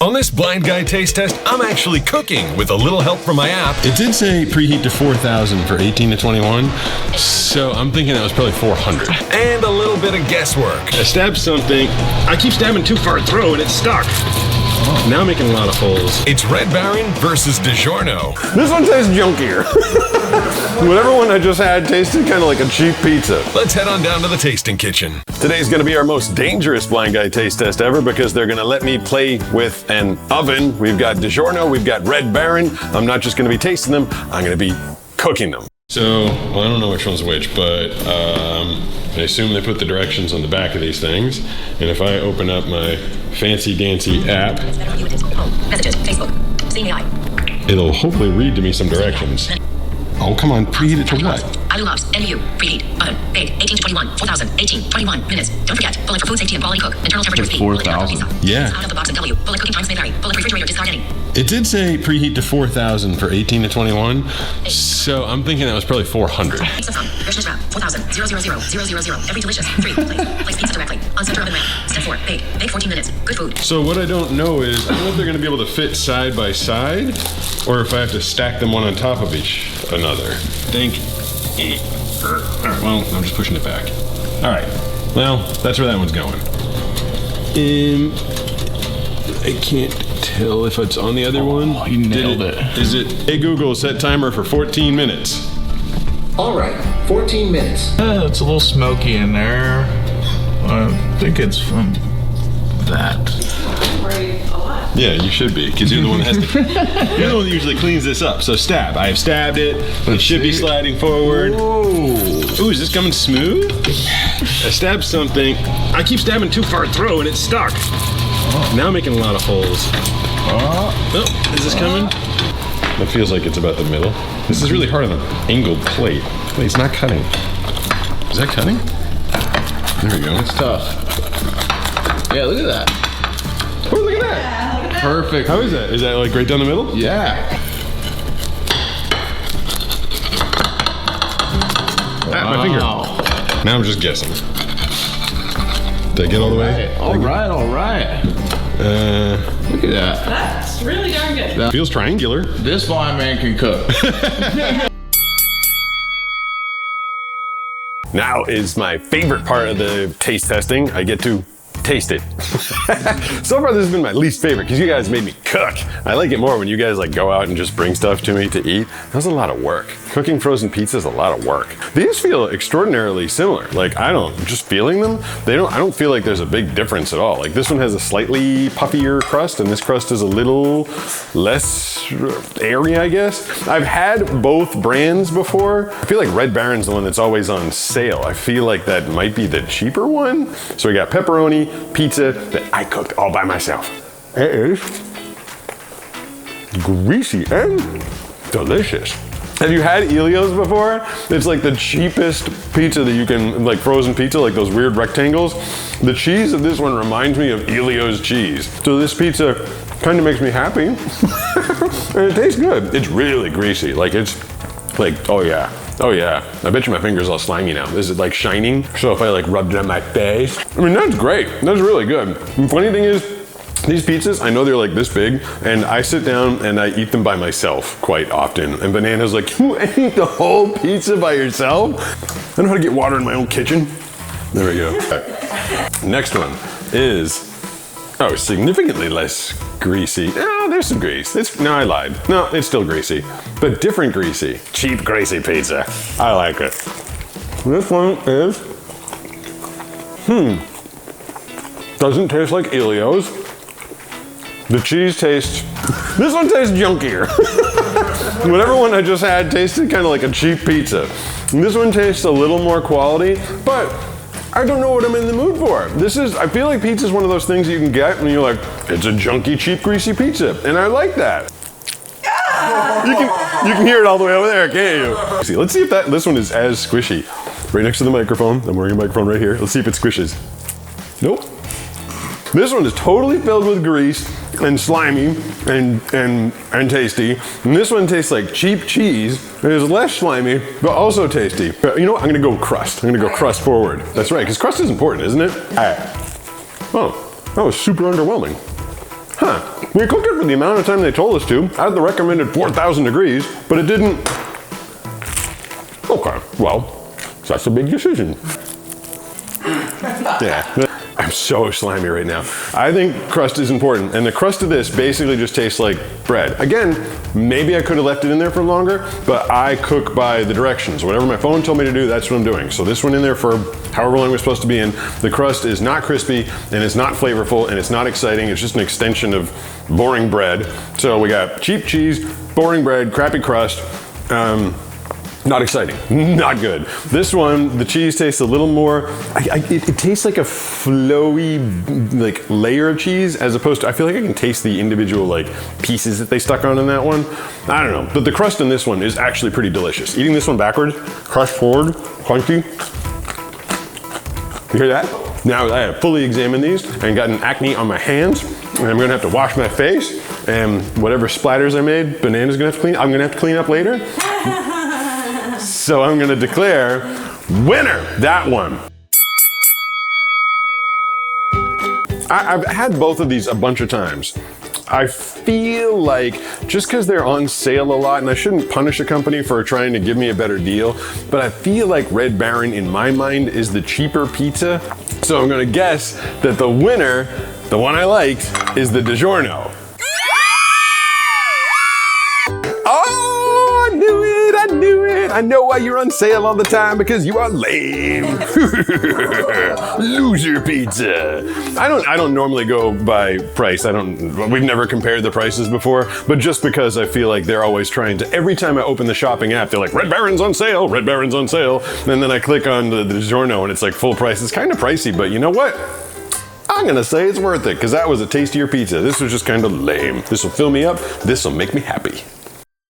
On this blind guy taste test, I'm actually cooking with a little help from my app. It did say preheat to 4,000 for 18 to 21, so I'm thinking that was probably 400. And a little bit of guesswork. I stabbed something. I keep stabbing too far through and it's stuck. Now I'm making a lot of holes. It's Red Baron versus Digiorno. This one tastes junkier. Whatever one I just had tasted kind of like a cheap pizza. Let's head on down to the tasting kitchen. Today's gonna be our most dangerous blind guy taste test ever because they're gonna let me play with an oven. We've got Digiorno, we've got Red Baron. I'm not just gonna be tasting them, I'm gonna be cooking them. So, well, I don't know which one's which, but I assume they put the directions on the back of these things. And if I open up my fancy dancy app, Messages, Facebook, seeing AI. it'll hopefully read to me some directions. Oh, come on, preheat it to what? Alu loves, NU, preheat, button, bake, 18 to 21, 4,000, 18, 21 minutes. Don't forget, bullet for food safety and quality cook. Internal temperature is 4,000. Yeah. Out of the box and W. Bullet cooking times may vary. Bullet refrigerator discard any. It did say preheat to 4,000 for 18 to 21, so I'm thinking that was probably 400. Pizza from, Christmas wrap, 4,000, 000. Every delicious. 3, plate, place pizza directly. On center oven wrap. Step 4, bake, 14 minutes. Good food. So what I don't know is, I don't know if they're gonna be able to fit side by side, or if I have to stack them one on top of each another. Alright, well, I'm just pushing it back. Alright, well, that's where that one's going. I can't tell if it's on the other one. You nailed it. Is it, hey Google, set timer for 14 minutes. All right, 14 minutes. It's a little smoky in there. I think it's from that. Yeah, you should be, because you're the one that has to. You're the one that usually cleans this up. So stab. I have stabbed it. It should be sliding forward. Ooh, is this coming smooth? I stabbed something. I keep stabbing too far through and it's stuck. Now I'm making a lot of holes. Oh, is this coming? It feels like it's about the middle. This is really hard on an angled plate. Wait, it's not cutting. Is that cutting? There we go. It's tough. Yeah, look at that. Oh, look at that. Perfect. How is that? Is that like right down the middle? Yeah. Ah, my finger. Now I'm just guessing. Did I get all the way? All right. Look at that. That's really darn good. Feels triangular. This blind man can cook. Now is my favorite part of the taste testing. I get to taste it. So far this has been my least favorite because you guys made me cook. I like it more when you guys like go out and just bring stuff to me to eat. That's a lot of work. Cooking frozen pizza is a lot of work. These feel extraordinarily similar. Like just feeling them, I don't feel like there's a big difference at all. Like this one has a slightly puffier crust and this crust is a little less airy, I guess. I've had both brands before. I feel like Red Baron's the one that's always on sale. I feel like that might be the cheaper one. So we got pepperoni, pizza that I cooked all by myself. It is greasy and delicious. Have you had Elio's before? It's like the cheapest pizza that you can, like frozen pizza, like those weird rectangles. The cheese of this one reminds me of Elio's cheese. So this pizza kind of makes me happy. And it tastes good. It's really greasy. Like it's like, oh yeah. Oh yeah, I bet you my finger's all slimy now. Is it like shining? So if I like rubbed it on my face, I mean, that's great. That's really good. The funny thing is, these pizzas, I know they're like this big, and I sit down and I eat them by myself quite often. And Banana's like, you ate the whole pizza by yourself? I know how to get water in my own kitchen. There we go. Next one is, significantly less greasy. Oh, there's some grease. No, I lied. No, it's still greasy, but different greasy. Cheap greasy pizza. I like it. This one is, doesn't taste like Elio's. The cheese tastes, this one tastes junkier. Whatever one I just had tasted kind of like a cheap pizza. And this one tastes a little more quality, but I don't know what I'm in the mood for. I feel like pizza is one of those things you can get and you're like, it's a junky, cheap, greasy pizza. And I like that. You can hear it all the way over there, can't you? Let's see if this one is as squishy. Right next to the microphone. I'm wearing a microphone right here. Let's see if it squishes. Nope. This one is totally filled with grease and slimy and tasty. And this one tastes like cheap cheese. It is less slimy, but also tasty. But you know what? I'm gonna go crust. I'm gonna go crust forward. That's right, because crust is important, isn't it? Oh, that was super underwhelming. We cooked it for the amount of time they told us to, at the recommended 4,000 degrees, but it didn't. Okay, well, that's a big decision. Yeah. I'm so slimy right now. I think crust is important, and the crust of this basically just tastes like bread. Again, maybe I could have left it in there for longer, but I cook by the directions. Whatever my phone told me to do, that's what I'm doing. So this went in there for however long we're supposed to be in. The crust is not crispy, and it's not flavorful, and it's not exciting. It's just an extension of boring bread. So we got cheap cheese, boring bread, crappy crust. Not exciting, not good. This one, the cheese tastes a little more, it tastes like a flowy like layer of cheese as opposed to, I feel like I can taste the individual like pieces that they stuck on in that one. I don't know, but the crust in this one is actually pretty delicious. Eating this one backwards, crust forward, crunchy. You hear that? Now I have fully examined these and gotten acne on my hands, and I'm gonna have to wash my face, and whatever splatters I made, Banana's gonna have to clean, I'm gonna have to clean up later. So I'm gonna declare winner, that one. I've had both of these a bunch of times. I feel like just because they're on sale a lot, and I shouldn't punish a company for trying to give me a better deal, but I feel like Red Baron in my mind is the cheaper pizza. So I'm gonna guess that the winner, the one I liked, is the Digiorno. Oh, I knew it. I know why you're on sale all the time, because you are lame. Loser pizza. I don't normally go by price. We've never compared the prices before, but just because I feel like they're always trying to, every time I open the shopping app, they're like, Red Baron's on sale, Red Baron's on sale. And then I click on the Digiorno and it's like full price. It's kind of pricey, but you know what? I'm gonna say it's worth it, because that was a tastier pizza. This was just kind of lame. This will fill me up. This will make me happy.